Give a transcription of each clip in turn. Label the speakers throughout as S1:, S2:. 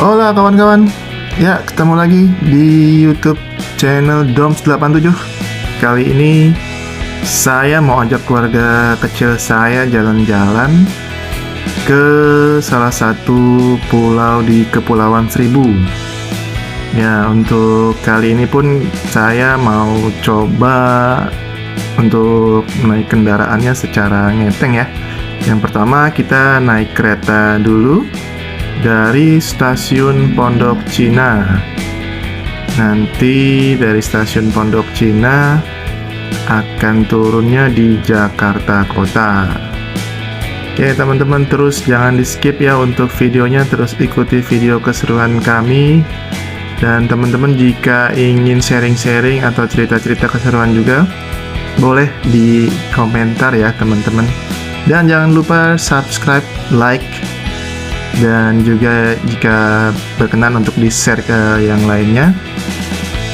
S1: Hola kawan-kawan, ya ketemu lagi di YouTube channel Doms87. Kali ini saya mau ajak keluarga kecil saya jalan-jalan ke salah satu pulau di Kepulauan Seribu. Ya, untuk kali ini pun saya mau coba untuk naik kendaraannya secara ngeteng ya. Yang pertama kita naik kereta dulu dari stasiun Pondok Cina. Nanti dari stasiun Pondok Cina akan turunnya di Jakarta Kota. Oke teman-teman, terus jangan di skip ya untuk videonya, terus ikuti video keseruan kami. Dan teman-teman jika ingin sharing-sharing atau cerita-cerita keseruan juga, boleh di komentar ya teman-teman. Dan jangan lupa subscribe, like, dan juga jika berkenan untuk di-share ke yang lainnya.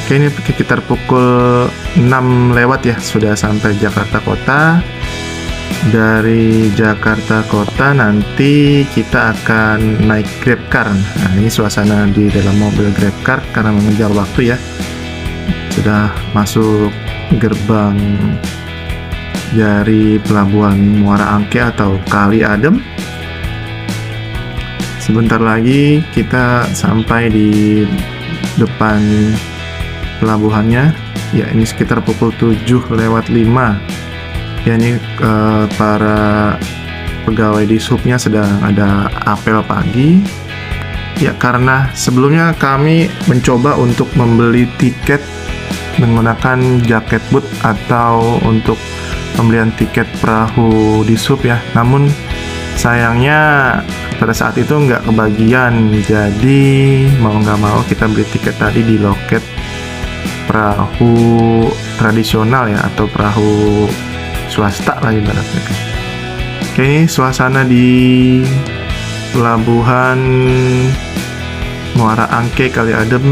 S1: Oke, ini sekitar pukul 6 lewat ya, sudah sampai Jakarta Kota. Dari Jakarta Kota nanti kita akan naik GrabCar. Nah, ini suasana di dalam mobil GrabCar karena mengejar waktu ya. Sudah masuk gerbang dari Pelabuhan Muara Angke atau Kali Adem. Sebentar lagi kita sampai di depan pelabuhannya. Ya, ini sekitar pukul 7:05. Ya, ini para pegawai di subnya sedang ada apel pagi. Ya, karena sebelumnya kami mencoba untuk membeli tiket menggunakan jaket boot atau untuk pembelian tiket perahu di sub ya. Namun sayangnya pada saat itu nggak kebagian, jadi mau nggak mau kita beli tiket tadi di loket perahu tradisional ya, atau perahu swasta lah ibaratnya. Oke, ini suasana di Pelabuhan Muara Angke Kali Adem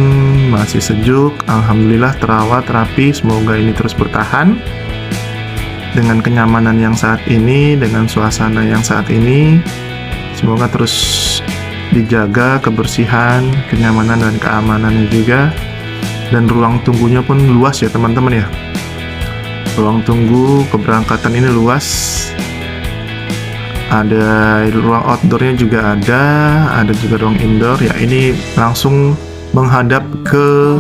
S1: masih sejuk, alhamdulillah terawat rapi. Semoga ini terus bertahan dengan kenyamanan yang saat ini, dengan suasana yang saat ini. Semoga terus dijaga kebersihan, kenyamanan, dan keamanannya juga. Dan ruang tunggunya pun luas ya teman-teman ya. Ruang tunggu keberangkatan ini luas. Ada ruang outdoornya juga ada juga ruang indoor. Ya, ini langsung menghadap ke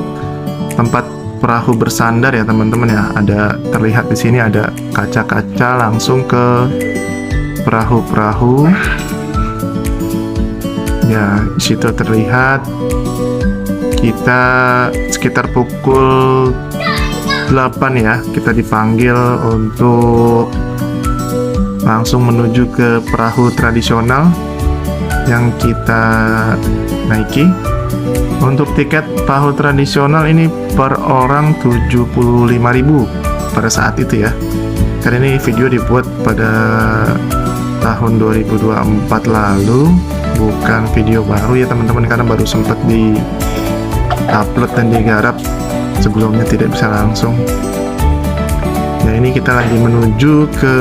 S1: tempat perahu bersandar ya teman-teman ya. Ada terlihat di sini ada kaca-kaca langsung ke perahu-perahu. Ya, di situ terlihat. Kita sekitar pukul 8 ya, kita dipanggil untuk langsung menuju ke perahu tradisional yang kita naiki. Untuk tiket perahu tradisional ini per orang 75.000 pada saat itu ya. Karena ini video dibuat pada tahun 2024 lalu, bukan video baru ya teman-teman, karena baru sempat di upload dan digarap, sebelumnya tidak bisa langsung. Ya, ini kita lagi menuju ke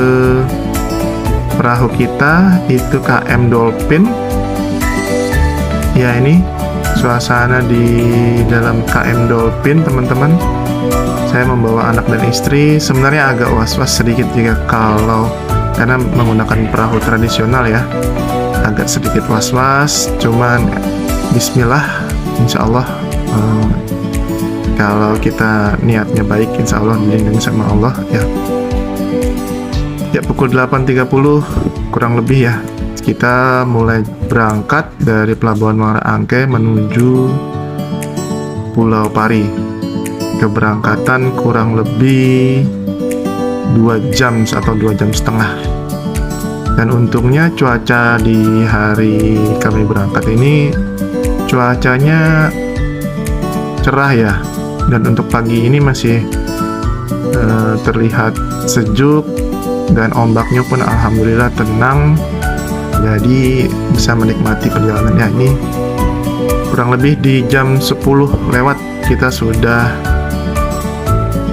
S1: perahu kita, itu KM Dolphin. Ya, ini suasana di dalam KM Dolphin teman-teman. Saya membawa anak dan istri. Sebenarnya agak was-was sedikit juga kalau karena menggunakan perahu tradisional ya, agak sedikit was-was. Cuman bismillah, insya Allah kalau kita niatnya baik, insya Allah dilindungi sama Allah ya. Ya, pukul 8.30 kurang lebih ya, kita mulai berangkat dari Pelabuhan Muara Angke menuju Pulau Pari. Keberangkatan kurang lebih 2 jam atau 2 jam setengah. Dan untungnya cuaca di hari kami berangkat ini cuacanya cerah ya. Dan untuk pagi ini masih terlihat sejuk, dan ombaknya pun alhamdulillah tenang, jadi bisa menikmati perjalanannya. Ini kurang lebih di jam 10 lewat kita sudah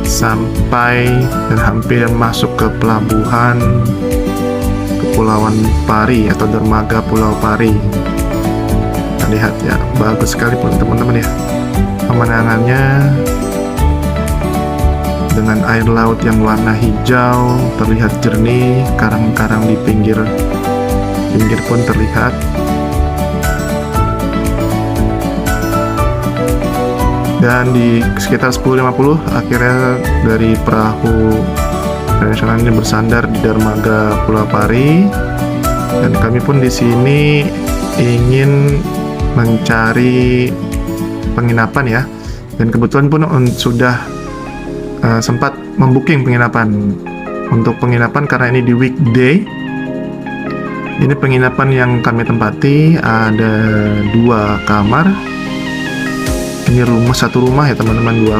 S1: sampai dan hampir masuk ke pelabuhan Kepulauan Pari atau dermaga Pulau Pari. Dan lihat ya, bagus sekali pun teman-teman ya pemandangannya, dengan air laut yang warna hijau terlihat jernih, karang-karang di pinggir pun terlihat. Dan di sekitar 10.50 akhirnya dari perahu tradisional ini bersandar di dermaga Pulau Pari, dan kami pun di sini ingin mencari penginapan ya, dan kebetulan pun sudah sempat membooking penginapan. Untuk penginapan karena ini di weekday, ini penginapan yang kami tempati ada 2 kamar. Ini satu rumah ya teman-teman, 2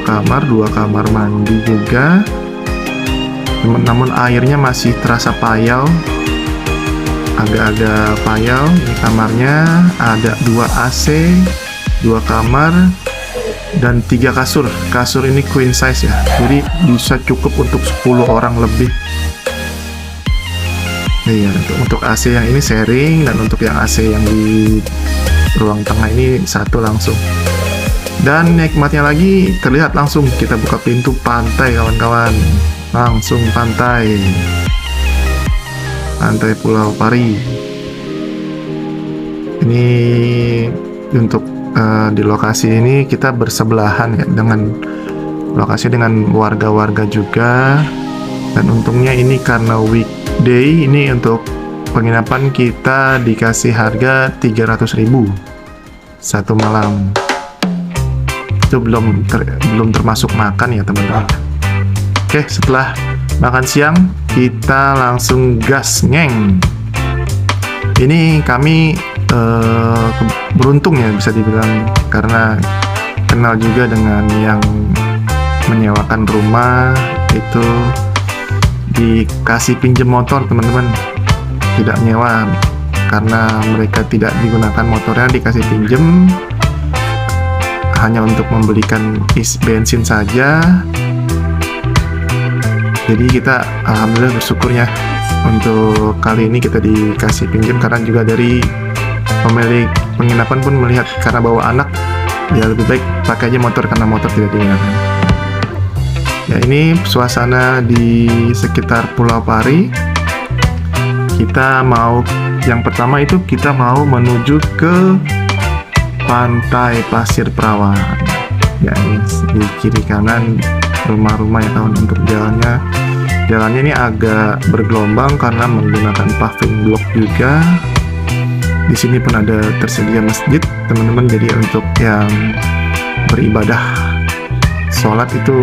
S1: kamar mandi juga. Namun airnya masih terasa payau, agak-agak payau. Ini kamarnya ada 2 AC, 2 kamar, dan 3 kasur. Kasur ini queen size ya, jadi bisa cukup untuk 10 orang lebih. Iya, untuk AC yang ini sharing, dan untuk yang AC yang di ruang tengah ini satu langsung. Dan nikmatnya lagi, terlihat langsung kita buka pintu pantai kawan-kawan, langsung pantai Pulau Pari. Ini untuk di lokasi ini kita bersebelahan ya dengan lokasi dengan warga-warga juga. Dan untungnya ini karena weekday, ini untuk penginapan kita dikasih harga 300.000 satu malam. Itu belum termasuk makan ya teman-teman. Oke, setelah makan siang kita langsung gas ngeng. Ini kami beruntung ya bisa dibilang, karena kenal juga dengan yang menyewakan rumah, itu dikasih pinjam motor teman-teman, tidak nyewa, karena mereka tidak digunakan motornya, dikasih pinjam hanya untuk membelikan bensin saja. Jadi kita alhamdulillah bersyukurnya untuk kali ini kita dikasih pinjam, karena juga dari pemilik penginapan pun melihat karena bawa anak, ya lebih baik pakai aja motor karena motor tidak digunakan. Ya, ini suasana di sekitar Pulau Pari. Kita mau, yang pertama itu kita mau menuju ke Pantai Pasir Perawan. Ya, ini di kiri kanan rumah-rumah ya kawan. Untuk jalannya ini agak bergelombang karena menggunakan paving block juga. Di sini pun ada tersedia masjid teman-teman, jadi untuk yang beribadah sholat itu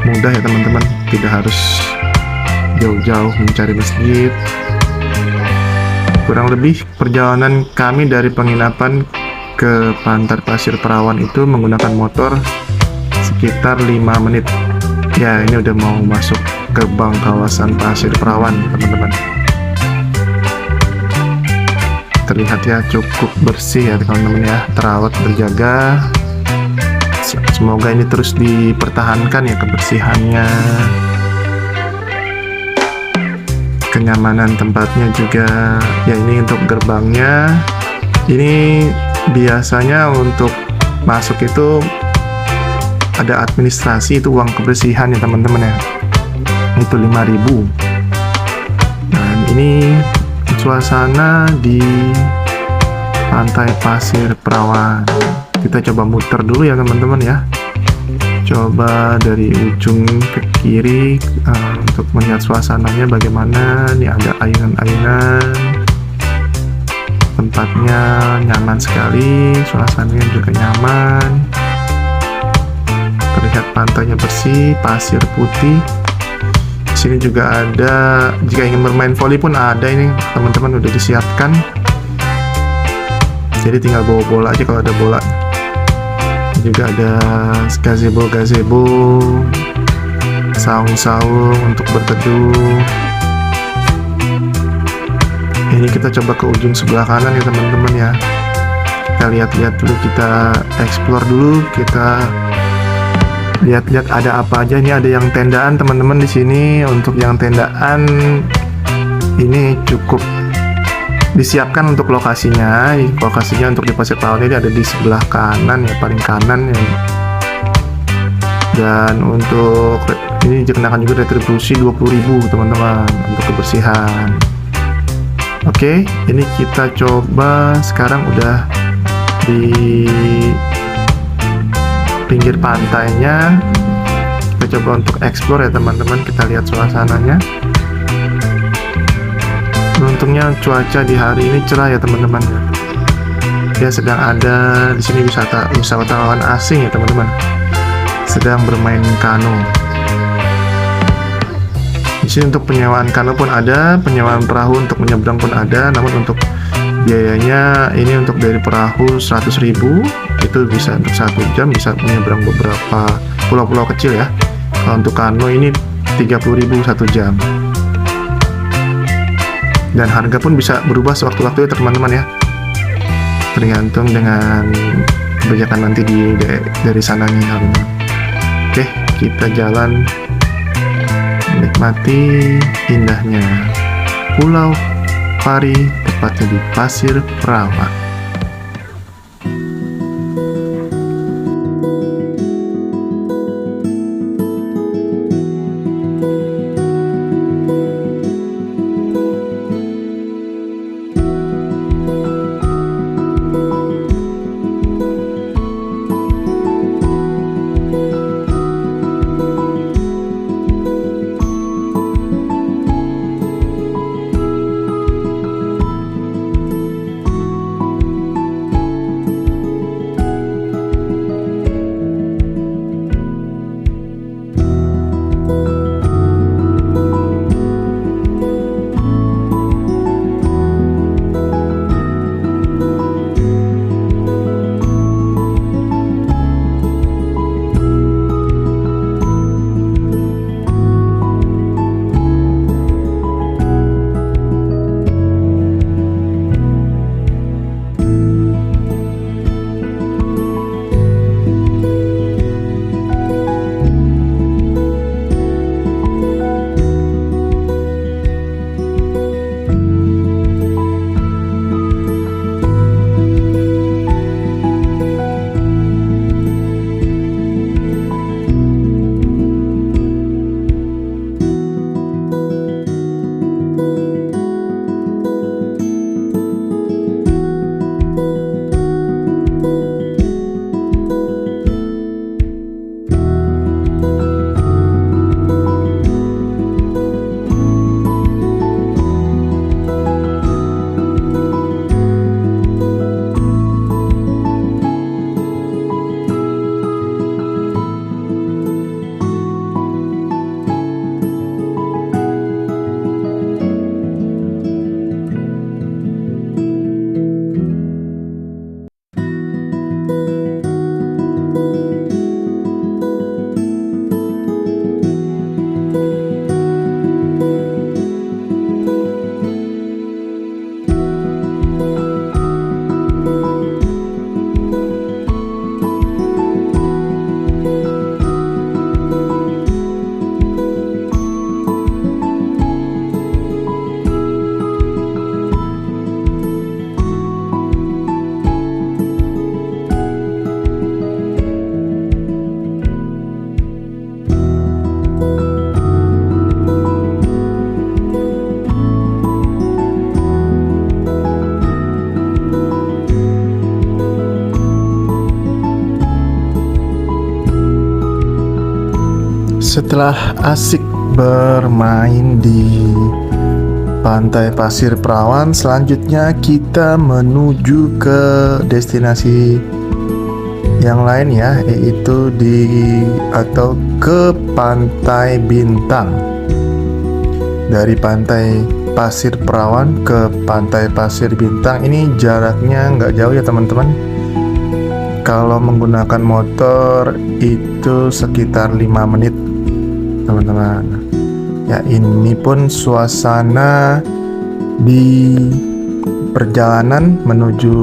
S1: mudah ya teman-teman, tidak harus jauh-jauh mencari masjid. Kurang lebih perjalanan kami dari penginapan ke Pantai Pasir Perawan itu menggunakan motor sekitar 5 menit. Ya, ini udah mau masuk gerbang kawasan Pasir Perawan teman-teman. Terlihat ya cukup bersih ya teman-teman ya, terawat, berjaga. Semoga ini terus dipertahankan ya kebersihannya, kenyamanan tempatnya juga. Ya, ini untuk gerbangnya. Ini biasanya untuk masuk itu ada administrasi, itu uang kebersihan ya teman-teman ya, itu 5.000. Dan ini suasana di Pantai Pasir Perawan. Kita coba muter dulu ya teman-teman ya, coba dari ujung ke kiri untuk melihat suasananya bagaimana. Ini ada ayunan-ayunan, tempatnya nyaman sekali, suasananya juga nyaman. Terlihat pantainya bersih, pasir putih. Di sini juga ada, jika ingin bermain volley pun ada ini teman-teman, udah disiapkan. Jadi tinggal bawa bola aja kalau ada bola. Juga ada gazebo, saung-saung untuk berteduh. Ini kita coba ke ujung sebelah kanan ya teman-teman ya. Kita lihat-lihat dulu, kita explore dulu, kita lihat-lihat ada apa aja. Ini ada yang tendaan teman-teman di sini. Untuk yang tendaan ini cukup disiapkan untuk lokasinya. Lokasinya untuk di Pasir Perawan ini ada di sebelah kanan ya, paling kanan ya. Dan untuk ini dikenakan juga retribusi 20.000 teman-teman untuk kebersihan. Oke, ini kita coba sekarang udah di pinggir pantainya. Kita coba untuk explore ya teman-teman, kita lihat suasananya. Beruntungnya cuaca di hari ini cerah ya teman-teman. Ya, sedang ada di sini wisatawan asing ya teman-teman, sedang bermain kano. Di sini untuk penyewaan kano pun ada, penyewaan perahu untuk menyeberang pun ada. Namun untuk biayanya ini untuk dari perahu 100.000, itu bisa untuk 1 jam bisa menyeberang beberapa pulau-pulau kecil ya. Kalau untuk kano ini 30.000 1 jam. Dan harga pun bisa berubah sewaktu-waktu ya teman-teman ya, tergantung dengan kebijakan nanti dari sananya. Oke, kita jalan menikmati indahnya Pulau Pari, tepatnya di Pasir Perawan. Setelah asik bermain di pantai Pasir Perawan, selanjutnya kita menuju ke destinasi yang lain ya, yaitu ke Pantai Bintang. Dari Pantai Pasir Perawan ke Pantai Pasir Bintang ini jaraknya nggak jauh ya teman-teman. Kalau menggunakan motor itu sekitar 5 menit teman-teman. Ya, ini pun suasana di perjalanan menuju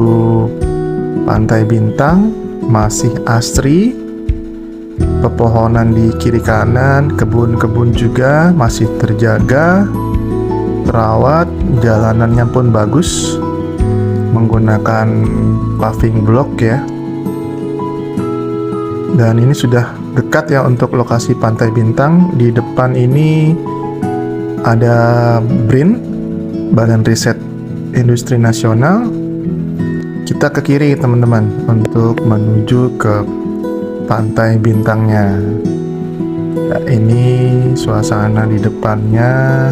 S1: Pantai Bintang masih asri. Pepohonan di kiri kanan, kebun-kebun juga masih terjaga. terawat, jalanannya pun bagus menggunakan paving block ya. Dan ini sudah dekat ya untuk lokasi Pantai Bintang. Di depan ini ada BRIN, Badan Riset Industri Nasional. Kita ke kiri teman-teman untuk menuju ke Pantai Bintangnya. Nah, ini suasana di depannya.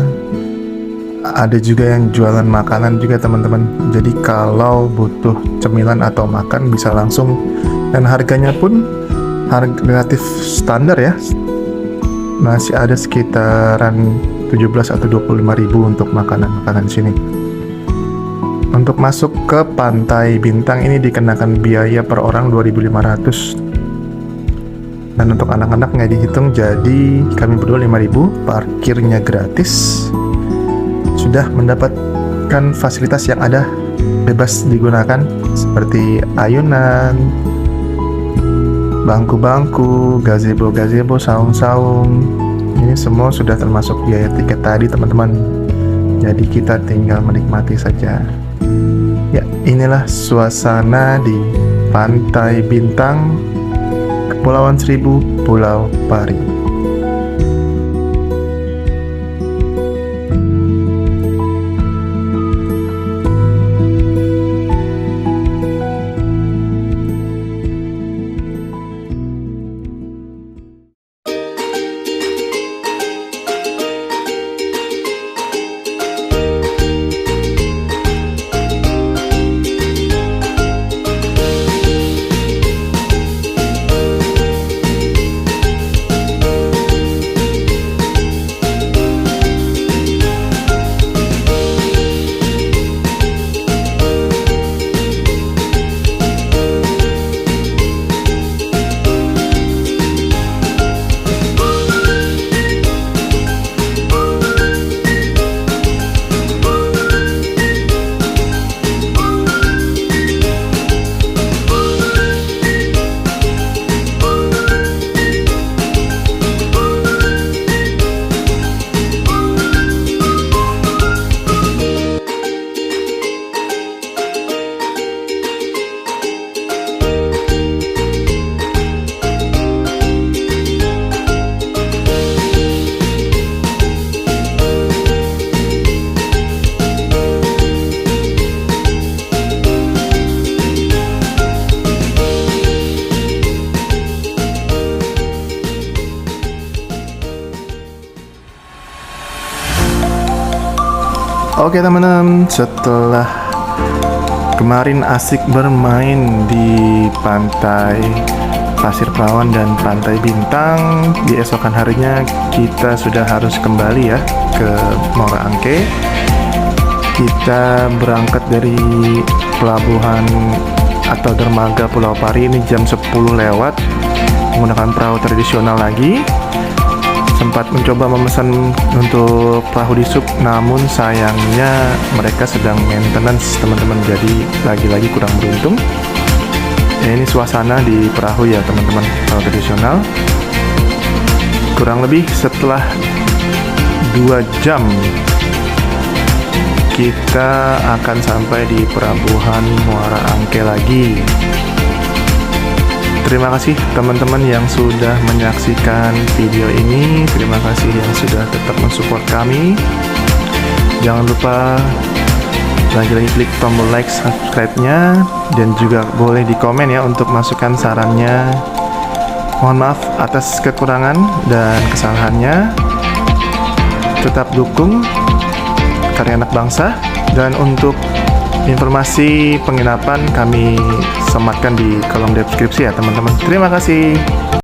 S1: Ada juga yang jualan makanan juga teman-teman. Jadi kalau butuh cemilan atau makan bisa langsung, dan harganya pun harga relatif standar ya. Masih ada sekitaran 17 atau 25 ribu untuk makanan-makanan di sini. Untuk masuk ke Pantai Bintang ini dikenakan biaya per orang 2.500. Dan untuk anak-anak nggak dihitung, jadi kami berdua 5.000, parkirnya gratis. Sudah mendapatkan fasilitas yang ada bebas digunakan seperti ayunan, bangku-bangku, gazebo-gazebo, saung-saung. Ini semua sudah termasuk biaya tiket tadi teman-teman. Jadi kita tinggal menikmati saja. Ya, inilah suasana di Pantai Bintang, Kepulauan Seribu, Pulau Pari. Oke teman-teman, setelah kemarin asik bermain di Pantai Pasir Perawan dan Pantai Bintang, di esokan harinya kita sudah harus kembali ya ke Muara Angke. Kita berangkat dari pelabuhan atau dermaga Pulau Pari ini jam 10 lewat menggunakan perahu tradisional lagi. Sempat mencoba memesan untuk perahu di sub, namun sayangnya mereka sedang maintenance teman-teman, jadi lagi-lagi kurang beruntung. Ya, ini suasana di perahu ya teman-teman, perahu tradisional. Kurang lebih setelah 2 jam kita akan sampai di pelabuhan Muara Angke lagi. Terima kasih teman-teman yang sudah menyaksikan video ini. Terima kasih yang sudah tetap mensupport kami. Jangan lupa lagi-lagi klik tombol like, subscribe-nya, dan juga boleh di komen ya untuk masukan sarannya. Mohon maaf atas kekurangan dan kesalahannya. Tetap dukung karya anak bangsa, dan untuk informasi penginapan kami sematkan di kolom deskripsi ya teman-teman. Terima kasih.